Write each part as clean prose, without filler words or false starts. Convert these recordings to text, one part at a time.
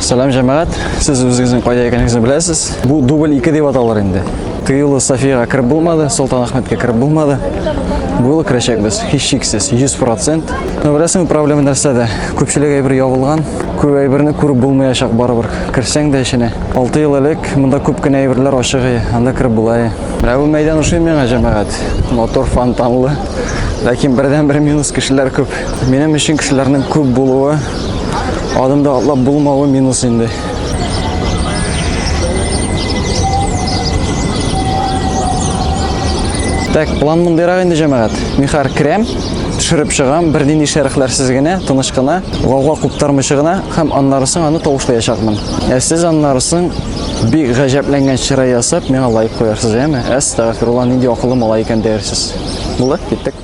Салам жамағат, сіз өзіңіздің қайда екеніңізді білесіз. Бұл дубль 2 деп аталар енді. Тыйылы Софияға кіріп болмады, Сұлтан Ахметке кіріп болмады. Бұл кірішек біз, хищиксіз, 100%. Но білесің, проблема нәрседе. Көпшілік әйбір ябылған, көп әйбірні көріп болмай ашақ барыбыр. Кірсең де ішіне. 6 ел әлек, мұнда көп кіне әйбірлер ашығы, анда кіріп болайы. Бұл мәйдан ұшын мен жамағат. Мотор фонтанлы. Ләкин бірден бір минус кішілер көп. Менің үшін кішілерінің көп болуы, adımda atlap bulmağı minus indi. Так, план мұндайрақ енді жамағат. Михар крем, түшіріп шығам, бірден ешеріқлерсіз гіне, тынышқына, ғауға құптармы шығына, хам аннарысын аны тоғыштай ашақмын. Сіз аннарысын бек ғажапленген шыра ясап, меға лайық қоярсыз, әмі? Тағафирулан инде ақылы мала екен дәрсіз. Бұлы, кеттік.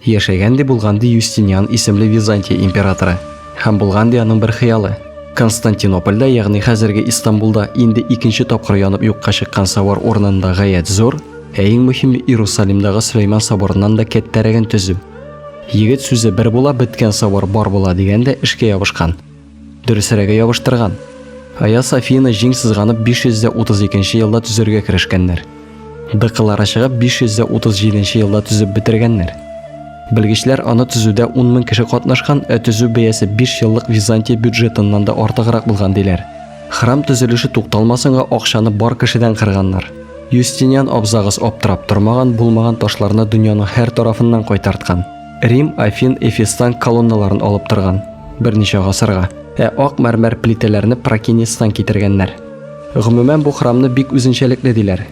Яшәгәнде булганды Юстиниан исемле Византия императоры. Һәм булганды аның бер хыялы. Константинопольдә, ягъни хәзерге Истанбулда инде икенче тапкыр янып юкка чыккан собор орнында гаять зур, иң мөһиме Иерусалимдагы Сөләйман соборыннан да кәттәрәген төзү. Егет сүзе бер була, беткән собор бар була дигәндә эшкә ябышкан. Дөресрәгә ябыштырган. Ая Софияны җиң сызганып 532 елда төзергә керешкәннәр. Дыкылары чыгып 537 елда төзеп бетергәннәр. Белгечләр аны төзүдә 10 000 кеше катнашкан, төзү бәясе 5 еллык Византия бюджетыннан да артыграк булган диләр. Храм төзелеше тукталмасынга акчаны бар кешедән кырганнар. Юстиниан абзагыз аптырап тормаган, булмаган ташларны дөньяның һәр тарафыннан кайтарткан. Рим, Афин, Эфестан колонналарын алып торган берничә гасырга. Ак мәрмәр плитәләрне Прокинестан китергәннәр. Гомумән бу храмны бик үзенчәлекле диләр.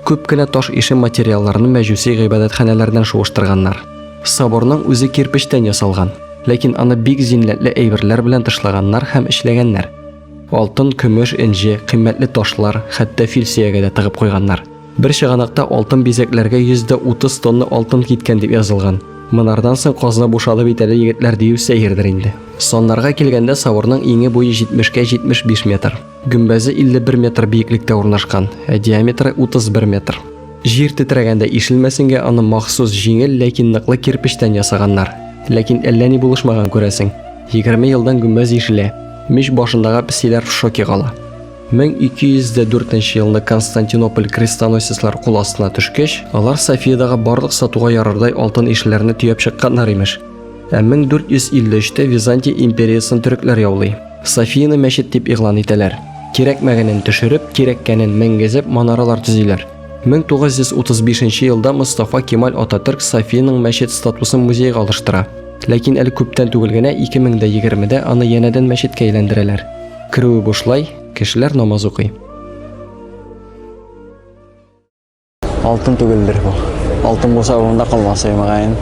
Күп кенә таш ише материалларны мәҗүси гыйбадәтханәләрдән шуыштырганнар. Соборның үзе кирпечтән ясалган, ләкин аны бик зиннәтле әйберләр белән тышлаганнар һәм эшләгәннәр. Алтын, көмеш, энҗе, кыйммәтле ташлар, хәтта фил сөягә дә тыгып куйганнар. Бер чыганакта алтын бизәкләргә 130 тонна алтын киткән дип язылган. Монардан соң казна бушалып итәле егетләр дию сәердер инде. Соннарга килгәндә соборның иңе буе 70-кә 75 метр. Гүмбәзе 51 метр биеклектә урнашкан, диаметры 31 метр. Җир тетрәгәндә ишелмәсенгә аны махсус җиңел, ләкин ныклы кирпечтән ясаганнар. Ләкин әллә ни булышмаган күрәсең. 20 елдан гүмбәз ишелә. Мич башындагы песиләр шоки кала. 1204 елда Константинополь крестоносецлар кул астына төшкәч, алар Софиядагы барлык сатуга ярардай алтын ишеләрне төяп чыкканнар имеш. 1453-тә Византия империясын төрекләр яулый. Софияны мәчет дип игълан итәләр. Кирәкмәгәнен төшереп, кирәккәнен мәңгезеп манаралар төзиләр. 1935 елда Мустафа Кемаль Ататürk Софияның мәчет статусын музейга алыштыра. Ләкин әле күптән түгел генә 2020-дә аны янәдән мәчеткә әйләндерәләр. Кирүе бушлай, кешеләр намаз укый. Алтын түгелдер бу. Алтын булса монда калмасы мөгаен.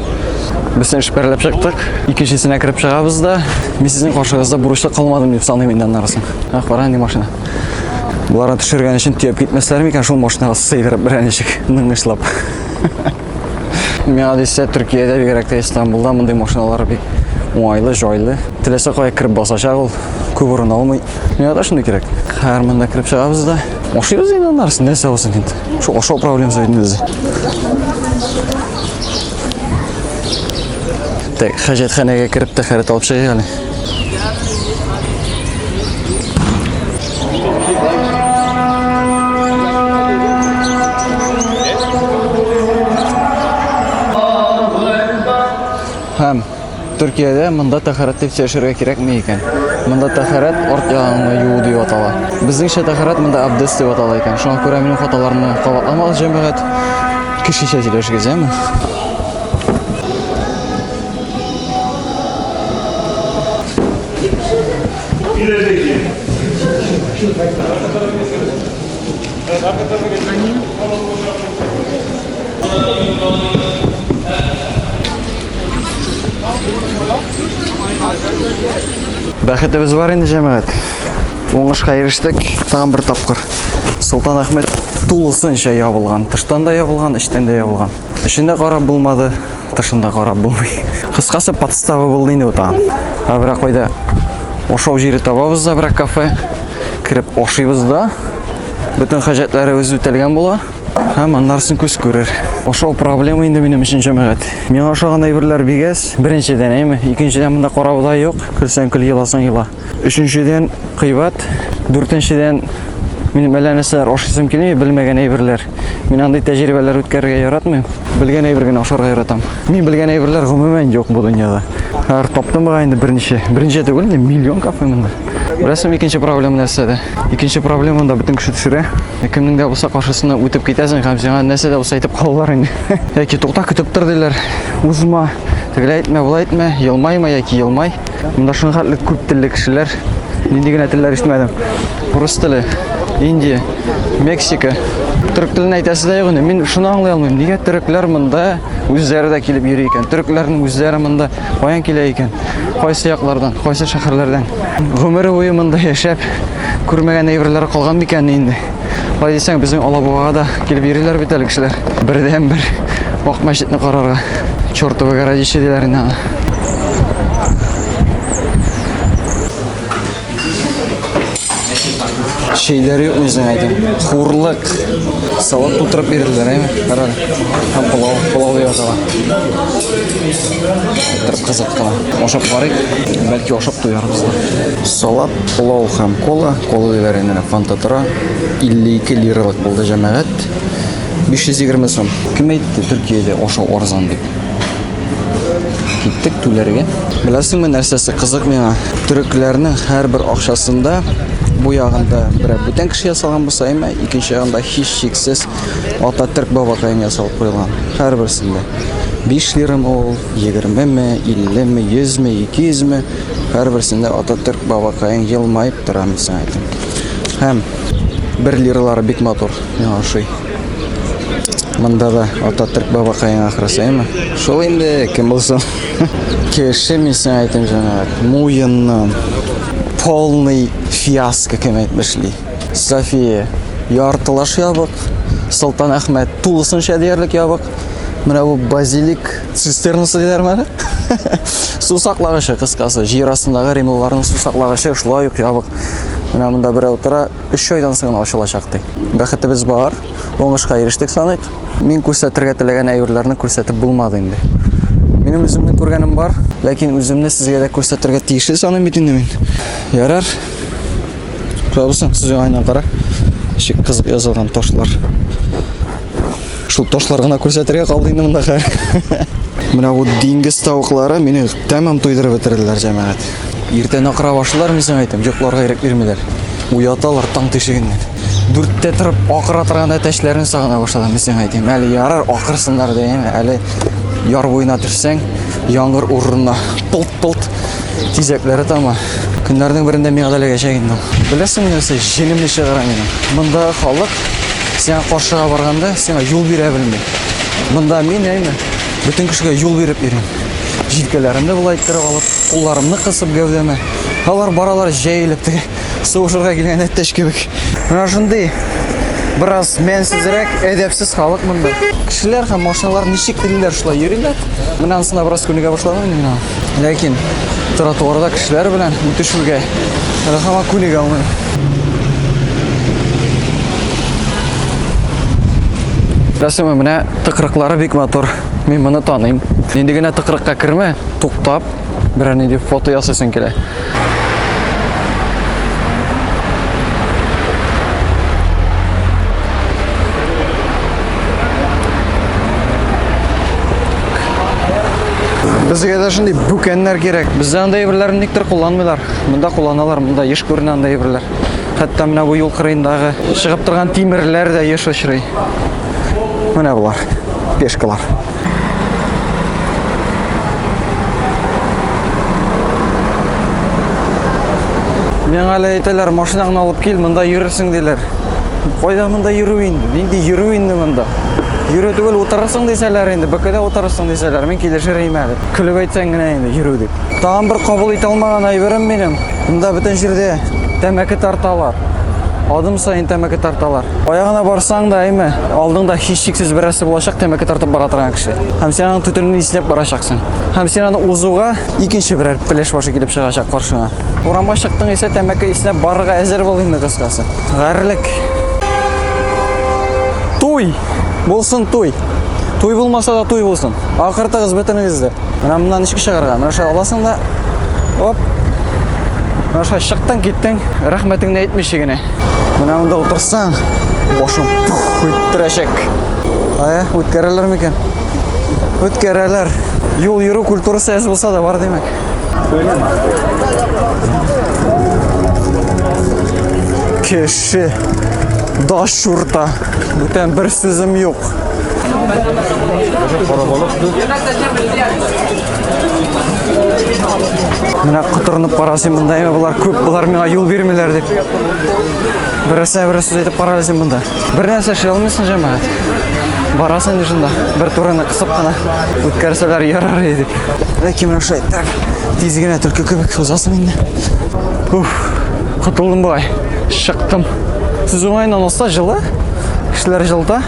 Без эшпәрләп чыктык. Икенчесенә кирип чыгабыз да, мин сезнең каршыгызда бурычлы калмадым дип саныйм инде аннарысын. Бара инде машина. Буларны төшергән өчен төяп китмәсләр микән шул машинага сыйдырып берәничек ныгышлап. Миңа дисә Төркиядә бигрәк тә Истанбулда мондый машиналар бик уңайлы, җайлы. Теләсә кая кирип басачак ул, күп урын алмый. Миңа да шундый кирәк. Һәр монда кирип чыгабыз да, ашыгыз инде аннарысын, нәрсә булсын инде. Шу ашау проблемасы инде үзе. Так, хаҗәтханәгә кирип тәһарәт алып чыгыйк әле. Һәм Төркиядә монда тәһарәт дип сөйләшергә кирәкми икән. Монда тәһарәт арт ягыңны юу дип атала. Безнеңчә тәһарәт монда абдес дип атала икән. Шуңа күрә минем хаталарны кабатламагыз җәмәгать. Кешечә сөйләшегез, әме? Бәхетебез бар инде җәмәгать. Уңышка ирештек, тагын бер тапкыр. Сұлтан Ахмет тулысынча ябылган, тыштан да ябылган, эчтән дә ябылган. Эчендә карап булмады, тышында карап булмый. Кыскасы подстава булды инде ул. Бирок койда ашау җире табабыз да, бер кафе кирип ашыйбыз да. Бүтән хаҗәтләре үз үтәлгән була. Һәм аннарсын күз күрер. Ошол проблема инде минем өчен җәмәгать. Миңа ошаган әйберләр бигәс, беренчедән әйме, икенчедән монда карабуда юк, көлсәң көл, еласаң ела. Өченчедән кыйбат, дүртенчедән минем әллә нәрсәләр ашыйсым килми, белмәгән әйберләр. Мин андый тәҗрибәләр үткәрергә яратмыйм. Белгән әйбер генә ашарга яратам. Мин белгән әйберләр гомумән юк бу дөньяда. Һәр таптым буга инде беренче түгел, инде миллион кафе монда. Беләсең, икенче проблема нәрсәдә? Икенче проблема монда бөтен кеше төшерә. Кемнең дә булса каршысына үтеп китәсең һәм сиңа нәрсә дә булса әйтеп калалар инде. Яки тукта көтеп тор диләр. Узма, тегеләй әйтмә, булай әйтмә, елмайма яки елмай. Монда шуның хәтле күп телле кешеләр. Нинди генә телләр ишетмәдем. Рус теле, Индия, Мексика. Төрек телен әйтәсе дә юк инде. Мин шуны аңлый алмыйм. Нигә төрекләр монда үзләре дә килеп йөри икән? Төрекләрнең үзләре монда каян килә икән? Кайсы яклардан, кайсы шәһәрләрдән? Гомере буе монда яшәп күрмәгән әйберләре калган микән инде? Кай дисәң, безнең Алабугага да килеп йөриләр бит әле кешеләр. Бердән-бер вак мәчетне карарга. Чёртовы городище диләр инде. Şeyleri yok mu izlemeydim? Hurluk, salat tutturup verirler değil mi? Herhalde. Hem pilav yiyor falan. Tutturup kızıp falan. Oşap varık, belki oşap duyarız da. Salat, pilav hem kola verenler Fanta tıra. 52 liralık buldu cemaat. 520 сом. Kim aytdi Türkiye'de oşa orzan deb? Gittik tüylerge. Bilasizmi нәрсәсе кызык миңа? Türklerning har bir акчасында bu ягында бер бүтән кеше ясалган булса, әмма икенче ягында һич шиксез Ататürk бабакайын ясалып куелган. Һәрберсендә 5 лирам ул, 20ми, 50ми, 100ми, 200ми, һәрберсендә Ататürk бабакайын елмайып тора мисаң әйтим. Һәм 1 лиралары бик матур, миңа ошый. Монда да Ататürk бабакайын ахрысы, әмма шул инде кем булсын. Кеше мисаң әйтим җанагать. Муеннан полный фиаско кем әйтмешли. София яртылаш ябык, Солтан Әхмәт тулысынча диярлек ябык. Менә бу базилик цистернасы диләрме? Су саклагычы кыскасы, җир астындагы римлыларның су саклагычы шулай ук ябык. Менә монда берәү тора, 3 айдан соң ачылачак ди. Бәхетебез бар, уңышка ирештек саныйк. Мин күрсәтергә теләгән әйберләрне күрсәтеп булмады инде. Минем үземне күргәнем бар, ләкин үземне сезгә дә күрсәтергә тиешле саныйм бит инде мин. Ярар. Кабысын, сез айнан кара. Шик кызык язылган ташлар. Шул ташлар гына күрсәтергә калды инде монда хәр. Менә бу диңгез тавыклары мине тәмам туйдырып бетерделәр җәмәгать. Иртән акыра башлар мисаң әйтем, йокларга ирек бирмиләр. Уяталар таң тишегеннән. 4тә торып акыра торган әтәчләрне сагына башладым мисаң әйтем. Әле ярар акырсыннар дигән, әле яр буена төшсәң, яңгыр урынына пылт-пылт тизәкләре тама. Көннәрнең берендә миңа да ләгәчәк инде. Беләсеңме нәрсә, җенемне чыгара минем. Монда халык сиңа каршыга барганда сиңа юл бирә белми. Монда мин әйме бөтен кешегә юл биреп йөрим. Җилкәләремне булай иттереп алып, кулларымны кысып гәүдәмә. Алар баралар җәелеп теге сугышырга килгән әттәш кебек. Менә шундый бераз мәнсезрәк, әдәпсез халык монда. Кешеләр һәм машиналар ничек телиләр шулай йөриләр. Менә ансына бераз күнегә башлаган инде. Ләкин тротуарда кешеләр белән үтешүгә рәхәмә күнегә алмыйм. Рәсеме менә тыкрыклары бик матур. Мин моны таныйм. Инде генә тыкрыкка кермә, туктап, берәр нинди фото ясыйсың килә. Безгә дә шундый бүкәннәр кирәк. Бездә андай әйберләрне никтер кулланмыйлар. Монда кулланалар, монда еш күренә андай әйберләр. Хәтта менә бу юл кырыендагы чыгып торган тимерләр дә еш очрый. Менә булар, пешкалар. Миңа әле әйтәләр, машинаңны алып кил, монда йөрерсең диләр. Кайда монда йөрү инде? Нинди йөрү инде монда? Йөрү түгел, утырырсың дисәләр инде, бөкедә утырырсың дисәләр, мин килешер имәде. Күлеп әйтсәң генә инде йөрү дип. Тагын бер кабул итә алмаган әйберем минем. Монда бөтен җирдә тәмәке тарталар. Адым сайын тәмәке тарталар. Аягына барсаң да әйме, алдыңда һич шиксез берәрсе булачак тәмәке тартып бара торган кеше. Һәм син аның төтенен исләп барачаксың. Һәм син аны узуга икенче берәр пелеш башы килеп чыгачак каршыңа. Урамга чыктың исә тәмәке исләп барырга әзер бул инде кыскасы. Гәрлек. той. Болсын той. Той болмаса да той болсын. Ақырта қыз бітіңізді. Мынаны ішкі шығарға. Мына шай аласың да. Оп. Мына шай шықтың, кеттің. Рахметіңді айтмешігіне. Мынамында отырсаң, бошым өттірәшек. Өткәрәлер ме екен? Өткәрәлер. Yol yürü kulturu az olsa da var demek. Öyle mi? Keşi. Daş şurta. Bütün bir sözüm yok. Mına kıtırınıp parasın bunda. Bunlar köp, bunlar bana yol vermeler deyip. Birisi söz edip parasın bunda. Bir нәрсе şey olmasın cemaat. Барасың дешында, бір тураны қысып қана өткәрселер ярар едіп. Кемін ұшай, так, тезгене түлкі көбік ұзасың енді. Құтылдым бұғай, шықтым. Сіз оңайынан олса жылы, кішілер жылда.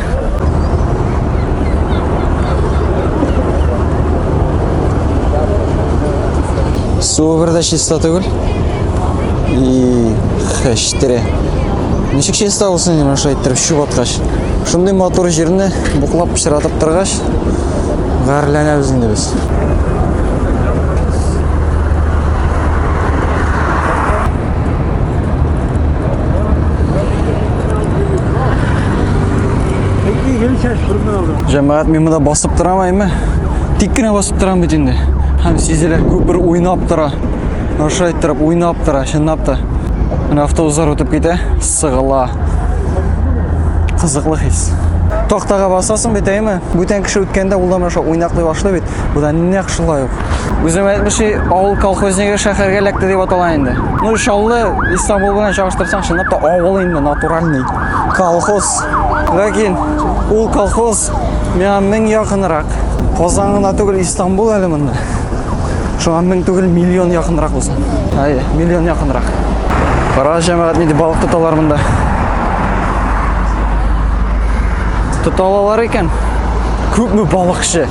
Суы бірді шеста түгіл. И хэштіре. Нешік шеста болсын ең ұшай, тұрып шүп атқаш. Шындай мотор жеріне бұқлап пішіратып тұрғаш, ғарыләне біздіңді біз. Жамағат мен мұнда басып тұрамайым, теккіне басып тұрам бетінде. Хам сезелер көпір ойнап тұра, ұшай тұрып ойнап тұра, шынап та. Мына автобустар өтіп кете, сығыла. Қызықлы хис. Тоқтаға басасың бет әймі? Бүтен кіші өткенде ұлдан аша ойнақлай башлы бет. Бұдан не қышылай жоқ. Өзім әйтміші ауыл колхознеге шәһәрге ләкті деп аталайынды. Ну, шаллы Истанбул білен шағыштырсаң, шынап та ауыл енді натуральный. Колхоз. Ләкин, ол колхоз мен мың яқынырақ. Қозаңына түгіл Истанбул әлі мұнда. Шоған мың түгіл миллион яқынырақ болсын. Айы, миллион яқынырақ. Бара жәмәғат мейді балық тұталар мұнда. Тұталалар екен, көп мө балықшы.